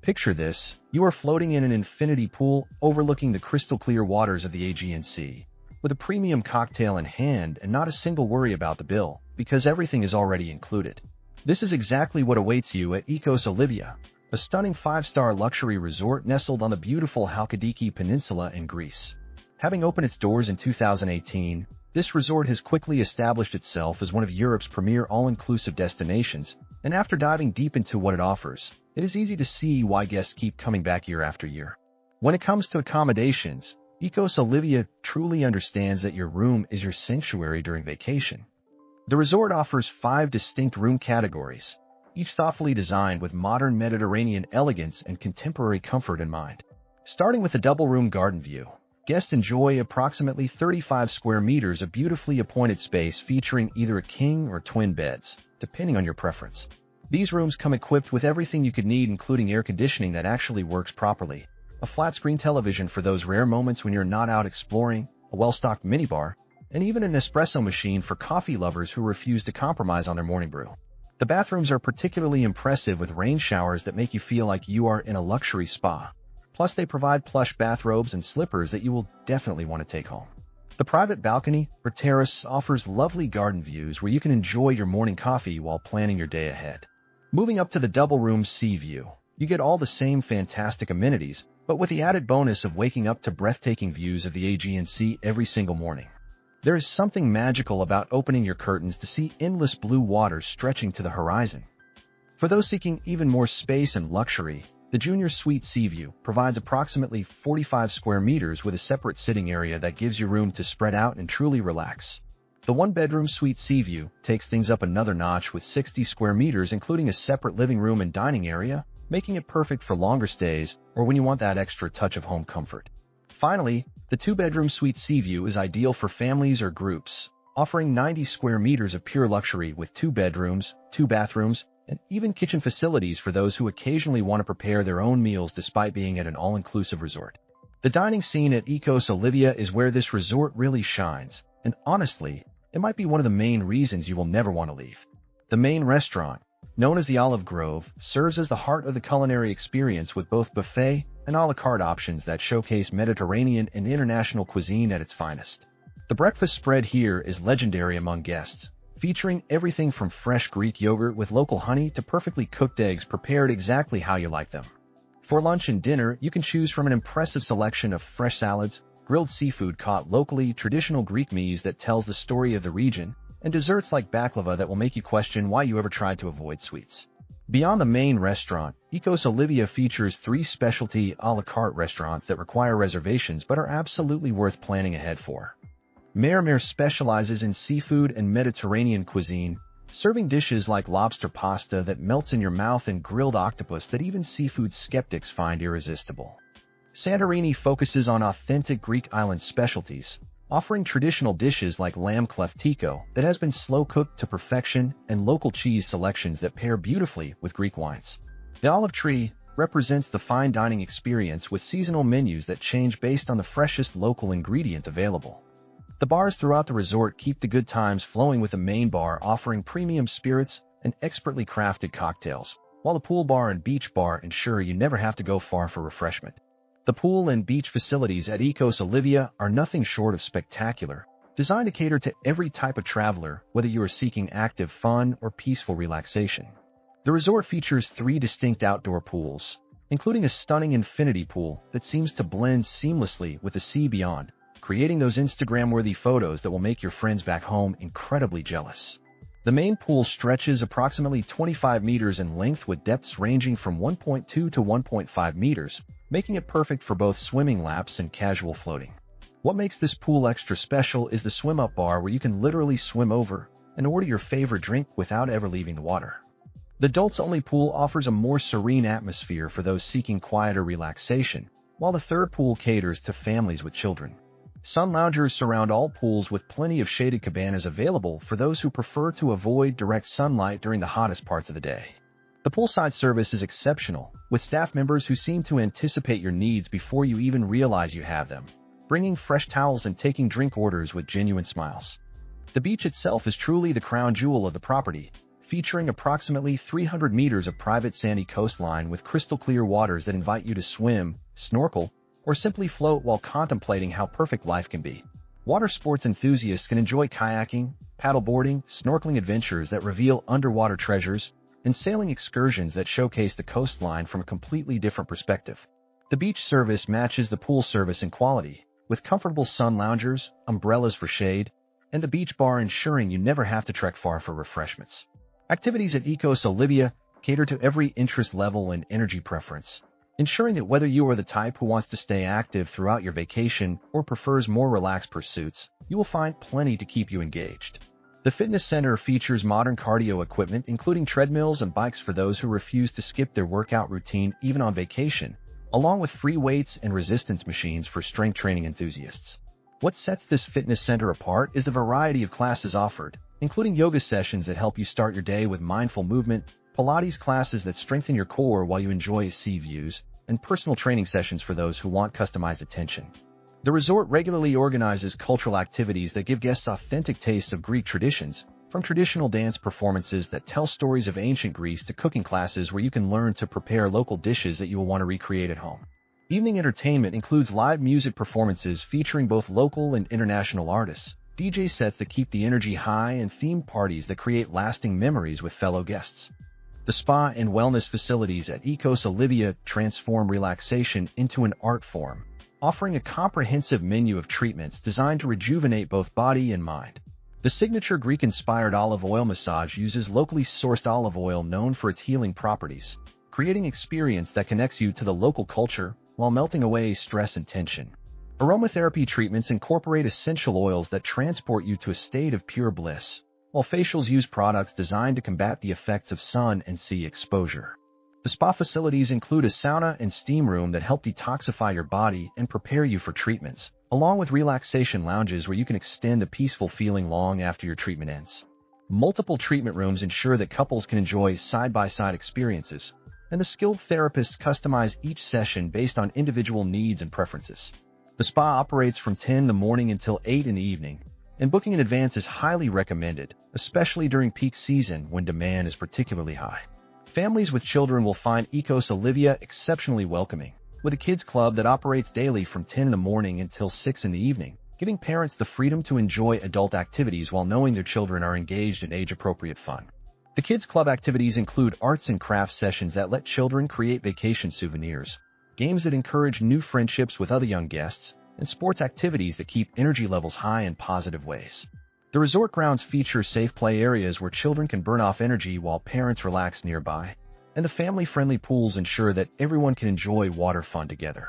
Picture this, you are floating in an infinity pool overlooking the crystal-clear waters of the Aegean Sea, with a premium cocktail in hand and not a single worry about the bill, because everything is already included. This is exactly what awaits you at Ikos Olivia, a stunning 5-star luxury resort nestled on the beautiful Halkidiki Peninsula in Greece. Having opened its doors in 2018, this resort has quickly established itself as one of Europe's premier all-inclusive destinations, and after diving deep into what it offers, it is easy to see why guests keep coming back year after year. When it comes to accommodations, Ikos Olivia truly understands that your room is your sanctuary during vacation. The resort offers 5 distinct room categories, each thoughtfully designed with modern Mediterranean elegance and contemporary comfort in mind. Starting with the double-room garden view, guests enjoy approximately 35 square meters of beautifully appointed space featuring either a king or twin beds, depending on your preference. These rooms come equipped with everything you could need, including air conditioning that actually works properly, a flat-screen television for those rare moments when you're not out exploring, a well-stocked minibar, and even an espresso machine for coffee lovers who refuse to compromise on their morning brew. The bathrooms are particularly impressive with rain showers that make you feel like you are in a luxury spa. Plus, they provide plush bathrobes and slippers that you will definitely want to take home. The private balcony or terrace offers lovely garden views where you can enjoy your morning coffee while planning your day ahead. Moving up to the double-room sea view, you get all the same fantastic amenities, but with the added bonus of waking up to breathtaking views of the Aegean Sea every single morning. There is something magical about opening your curtains to see endless blue waters stretching to the horizon. For those seeking even more space and luxury, the Junior Suite Sea View provides approximately 45 square meters with a separate sitting area that gives you room to spread out and truly relax. The one-bedroom Suite Sea View takes things up another notch with 60 square meters, including a separate living room and dining area, making it perfect for longer stays or when you want that extra touch of home comfort. Finally, the 2-bedroom Suite Sea View is ideal for families or groups, offering 90 square meters of pure luxury with 2 bedrooms, 2 bathrooms, and even kitchen facilities for those who occasionally want to prepare their own meals despite being at an all-inclusive resort. The dining scene at Ikos Olivia is where this resort really shines, and honestly, it might be one of the main reasons you will never want to leave. The main restaurant, known as the Olive Grove, serves as the heart of the culinary experience with both buffet and a la carte options that showcase Mediterranean and international cuisine at its finest. The breakfast spread here is legendary among guests, featuring everything from fresh Greek yogurt with local honey to perfectly cooked eggs prepared exactly how you like them. For lunch and dinner, you can choose from an impressive selection of fresh salads, grilled seafood caught locally, traditional Greek meze that tells the story of the region, and desserts like baklava that will make you question why you ever tried to avoid sweets. Beyond the main restaurant, Ikos Olivia features 3 specialty a la carte restaurants that require reservations but are absolutely worth planning ahead for. Mer specializes in seafood and Mediterranean cuisine, serving dishes like lobster pasta that melts in your mouth and grilled octopus that even seafood skeptics find irresistible. Santorini focuses on authentic Greek island specialties, offering traditional dishes like lamb kleftiko that has been slow-cooked to perfection and local cheese selections that pair beautifully with Greek wines. The Olive Tree represents the fine dining experience with seasonal menus that change based on the freshest local ingredient available. The bars throughout the resort keep the good times flowing, with the main bar offering premium spirits and expertly crafted cocktails, while the pool bar and beach bar ensure you never have to go far for refreshment. The pool and beach facilities at Ikos Olivia are nothing short of spectacular, designed to cater to every type of traveler, whether you are seeking active fun or peaceful relaxation. The resort features 3 distinct outdoor pools, including a stunning infinity pool that seems to blend seamlessly with the sea beyond, creating those Instagram-worthy photos that will make your friends back home incredibly jealous. The main pool stretches approximately 25 meters in length with depths ranging from 1.2 to 1.5 meters, making it perfect for both swimming laps and casual floating. What makes this pool extra special is the swim-up bar where you can literally swim over and order your favorite drink without ever leaving the water. The adults-only pool offers a more serene atmosphere for those seeking quieter relaxation, while the third pool caters to families with children. Sun loungers surround all pools with plenty of shaded cabanas available for those who prefer to avoid direct sunlight during the hottest parts of the day. The poolside service is exceptional, with staff members who seem to anticipate your needs before you even realize you have them, bringing fresh towels and taking drink orders with genuine smiles. The beach itself is truly the crown jewel of the property, featuring approximately 300 meters of private sandy coastline with crystal-clear waters that invite you to swim, snorkel, or simply float while contemplating how perfect life can be. Water sports enthusiasts can enjoy kayaking, paddleboarding, snorkeling adventures that reveal underwater treasures, and sailing excursions that showcase the coastline from a completely different perspective. The beach service matches the pool service in quality, with comfortable sun loungers, umbrellas for shade, and the beach bar ensuring you never have to trek far for refreshments. Activities at Ikos Olivia cater to every interest level and energy preference, ensuring that whether you are the type who wants to stay active throughout your vacation or prefers more relaxed pursuits, you will find plenty to keep you engaged. The fitness center features modern cardio equipment, including treadmills and bikes for those who refuse to skip their workout routine even on vacation, along with free weights and resistance machines for strength training enthusiasts. What sets this fitness center apart is the variety of classes offered, including yoga sessions that help you start your day with mindful movement, Pilates classes that strengthen your core while you enjoy sea views, and personal training sessions for those who want customized attention. The resort regularly organizes cultural activities that give guests authentic tastes of Greek traditions, from traditional dance performances that tell stories of ancient Greece to cooking classes where you can learn to prepare local dishes that you will want to recreate at home. Evening entertainment includes live music performances featuring both local and international artists, DJ sets that keep the energy high, and themed parties that create lasting memories with fellow guests. The spa and wellness facilities at Ikos Olivia transform relaxation into an art form, offering a comprehensive menu of treatments designed to rejuvenate both body and mind. The signature Greek-inspired olive oil massage uses locally sourced olive oil known for its healing properties, creating an experience that connects you to the local culture while melting away stress and tension. Aromatherapy treatments incorporate essential oils that transport you to a state of pure bliss, while facials use products designed to combat the effects of sun and sea exposure. The spa facilities include a sauna and steam room that help detoxify your body and prepare you for treatments, along with relaxation lounges where you can extend a peaceful feeling long after your treatment ends. Multiple treatment rooms ensure that couples can enjoy side-by-side experiences, and the skilled therapists customize each session based on individual needs and preferences. The spa operates from 10 in the morning until 8 in the evening, and booking in advance is highly recommended, especially during peak season when demand is particularly high. Families with children will find Ikos Olivia exceptionally welcoming, with a kids club that operates daily from 10 in the morning until 6 in the evening, giving parents the freedom to enjoy adult activities while knowing their children are engaged in age-appropriate fun. The kids club activities include arts and crafts sessions that let children create vacation souvenirs, games that encourage new friendships with other young guests, and sports activities that keep energy levels high in positive ways. The resort grounds feature safe play areas where children can burn off energy while parents relax nearby, and the family-friendly pools ensure that everyone can enjoy water fun together.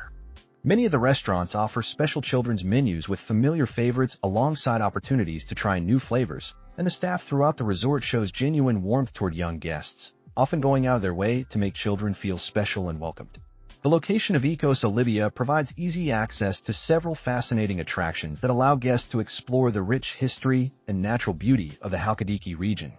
Many of the restaurants offer special children's menus with familiar favorites alongside opportunities to try new flavors, and the staff throughout the resort shows genuine warmth toward young guests, often going out of their way to make children feel special and welcomed. The location of Ikos Olivia provides easy access to several fascinating attractions that allow guests to explore the rich history and natural beauty of the Halkidiki region.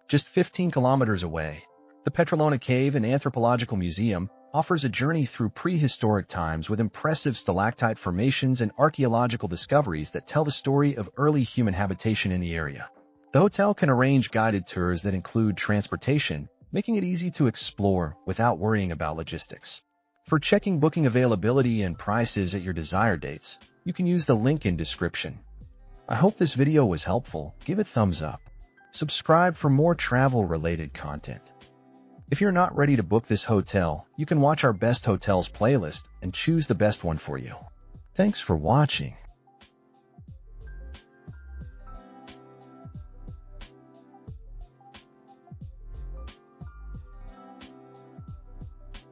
Just 15 kilometers away, the Petrolona Cave and Anthropological Museum offers a journey through prehistoric times with impressive stalactite formations and archaeological discoveries that tell the story of early human habitation in the area. The hotel can arrange guided tours that include transportation, making it easy to explore without worrying about logistics. For checking booking availability and prices at your desired dates, you can use the link in description. I hope this video was helpful. Give it a thumbs up. Subscribe for more travel-related content. If you're not ready to book this hotel, you can watch our Best Hotels playlist and choose the best one for you. Thanks for watching.